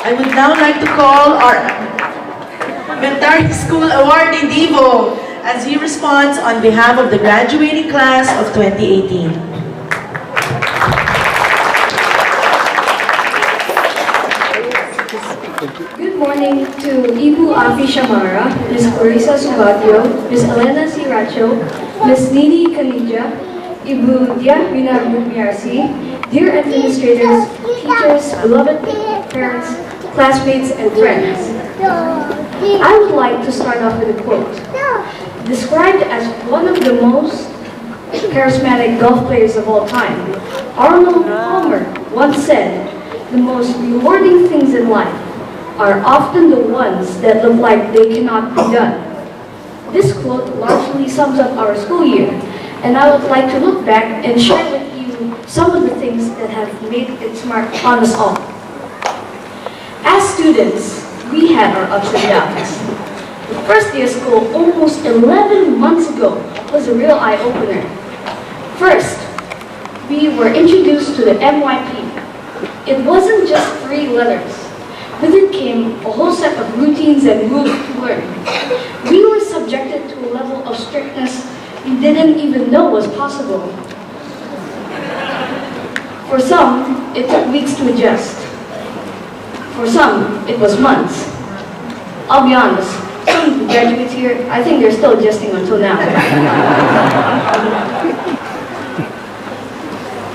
I would now like to call our Elementary School awardee Divo as he responds on behalf of the graduating class of 2018. Good morning to Ibu Afi Shamara, Ms. Clarissa Subatio, Ms. Elena Siracho, Ms. Nini Kanija, Ibu Diahwina Bumiarsi, dear administrators, teachers, beloved parents, classmates, and friends. I would like to start off with a quote. Described as one of the most charismatic golf players of all time, Arnold Palmer once said, "The most rewarding things in life are often the ones that look like they cannot be done." This quote largely sums up our school year, and I would like to look back and share with you some of the things that have made its mark on us all. As students, we had our ups and downs. The first day of school, almost 11 months ago, was a real eye-opener. First, we were introduced to the MYP. It wasn't just 3 letters. With it came a whole set of routines and rules to learn. We were subjected to a level of strictness we didn't even know was possible. For some, it took weeks to adjust. For some, it was months. I'll be honest, some of the graduates here, I think they're still adjusting until now.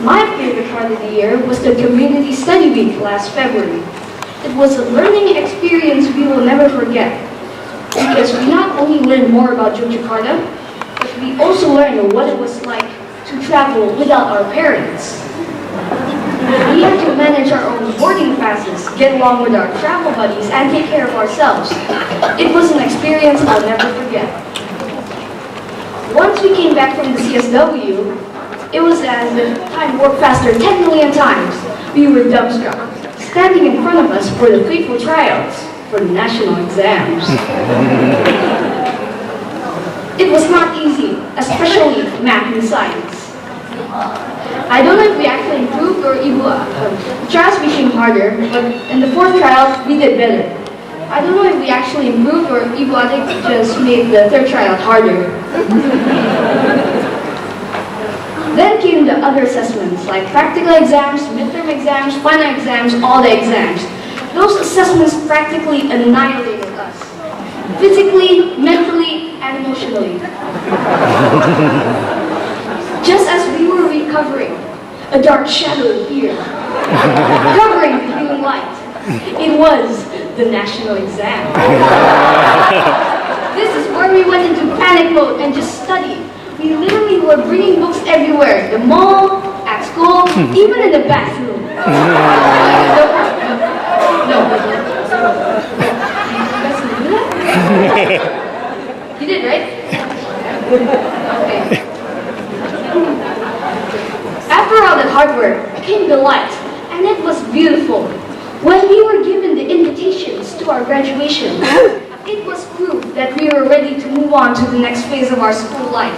My favorite part of the year was the Community Study Week last February. It was a learning experience we will never forget, because we not only learned more about Yogyakarta, but we also learned what it was like to travel without our parents. We had to manage our own boarding passes, get along with our travel buddies, and take care of ourselves. It was an experience I'll never forget. Once we came back from the CSW, it was as if time worked faster 10 million times. We were dumbstruck, standing in front of us for the fateful tryouts for the national exams. It was not easy, especially math and science. I don't know if we actually improved or the trials became harder, but in the 4th tryout, we did better. I don't know if we actually improved or Ibu Adik just made the 3rd tryout harder. Then came the other assessments, like practical exams, midterm exams, final exams, all the exams. Those assessments practically annihilated us, physically, mentally, and emotionally. Just as we were recovering, a dark shadow appeared, covering the viewing light. It was the national exam. This is where we went into panic mode and just studied. We literally were bringing books everywhere, the mall, at school, even in the bathroom. No. You did, right? Okay. After all that hard work came the light, and it was beautiful. When we were given the invitations to our graduation, it was proof that we were ready to move on to the next phase of our school life.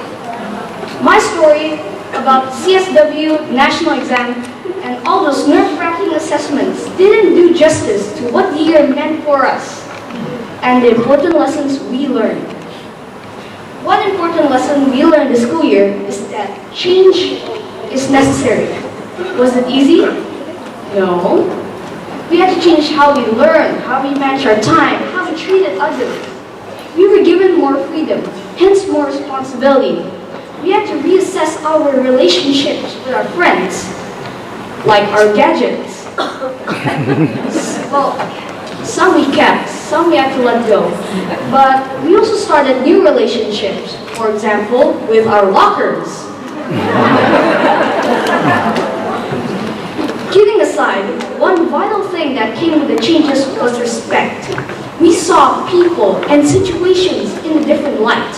My story about CSW, national exam, and all those nerve-wracking assessments didn't do justice to what the year meant for us and the important lessons we learned. One important lesson we learned this school year is that change is necessary. Was it easy? No. We had to change how we learn, how we manage our time, how we treated others. We were given more freedom, hence more responsibility. We had to reassess our relationships with our friends, like our gadgets. Well, some we kept, some we had to let go. But we also started new relationships, for example, with our lockers. Kidding aside, one vital thing that came with the changes was respect. We saw people and situations in a different light.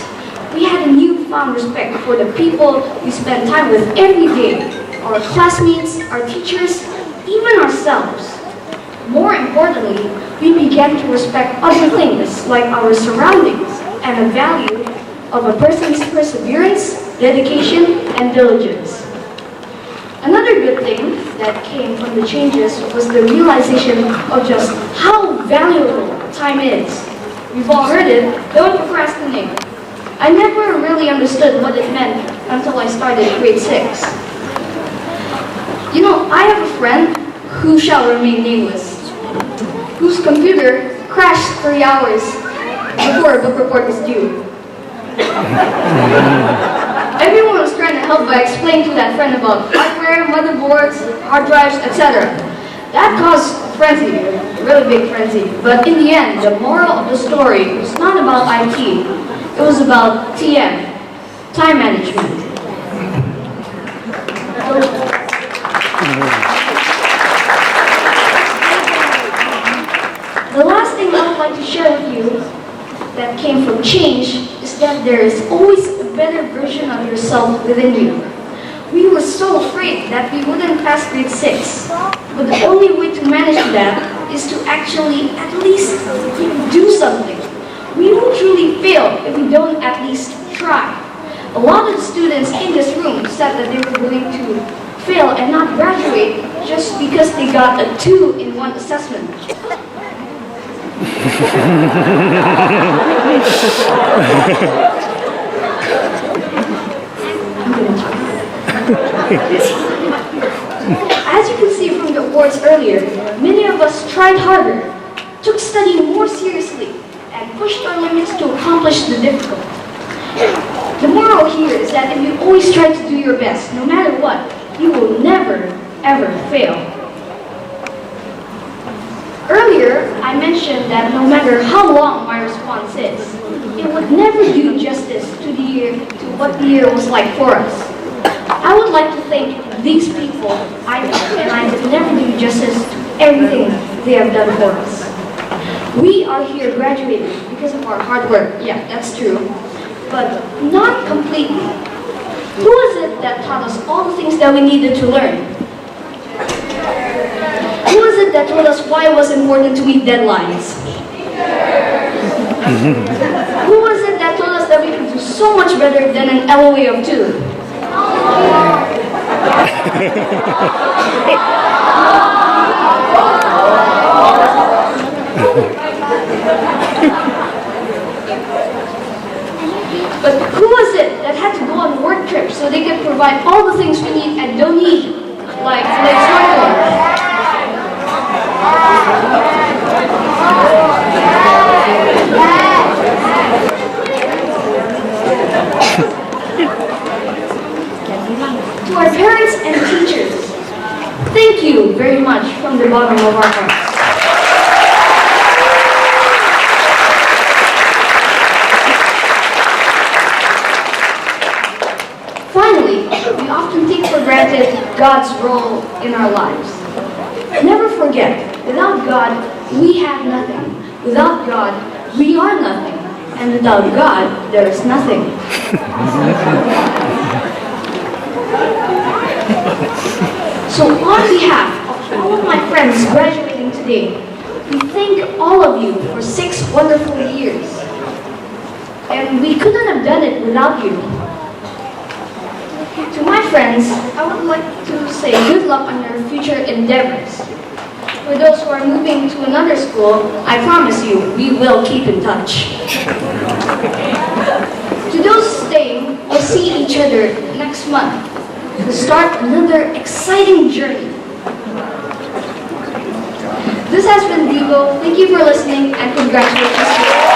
We had a newfound respect for the people we spent time with every day, our classmates, our teachers, even ourselves. More importantly, we began to respect other things like our surroundings and the value of a person's perseverance, dedication, and diligence. Another good thing that came from the changes was the realization of just how valuable time is. We've all heard it, don't procrastinate. I never really understood what it meant until I started grade 6. You know, I have a friend who shall remain nameless, whose computer crashed 3 hours before a book report was due. Everyone was trying to help by explaining to that friend about hardware, motherboards, hard drives, etc. That caused a frenzy, a really big frenzy. But in the end, the moral of the story was not about IT. It was about TM, time management. The last thing I would like to share with you that came from change is that there is always a better version of yourself within you. We were so afraid that we wouldn't pass grade 6, but the only way to manage that is to actually at least do something. We will truly fail if we don't at least try. A lot of the students in this room said that they were willing to fail and not graduate just because they got a 2 in one assessment. As you can see from the awards earlier, many of us tried harder, took studying more seriously, and pushed our limits to accomplish the difficult. The moral here is that if you always try to do your best, no matter what, you will never, ever fail. Earlier, I mentioned that no matter how long my response is, it would never do justice to what the year was like for us. I would like to thank these people I know, and I could never do justice to everything they have done for us. We are here graduating because of our hard work. Yeah, that's true. But not completely. Who was it that taught us all the things that we needed to learn? Who was it that told us why it was important to meet deadlines? Who was it that told us that we could do so much better than an LOA of 2? But who was it that had to go on work trips so they could provide all the things we need and don't need, like smartphones? To our parents and teachers, thank you very much from the bottom of our hearts. Finally, we often take for granted God's role in our lives. Never forget, without God, we have nothing. Without God, we are nothing. And without God, there is nothing. So on behalf of all of my friends graduating today, we thank all of you for 6 wonderful years. And we couldn't have done it without you. To my friends, I would like to say good luck on your future endeavors. For those who are moving to another school, I promise you, we will keep in touch. To those staying, we'll see each other next month to start another exciting journey. This has been Divo. Thank you for listening and congratulations to you.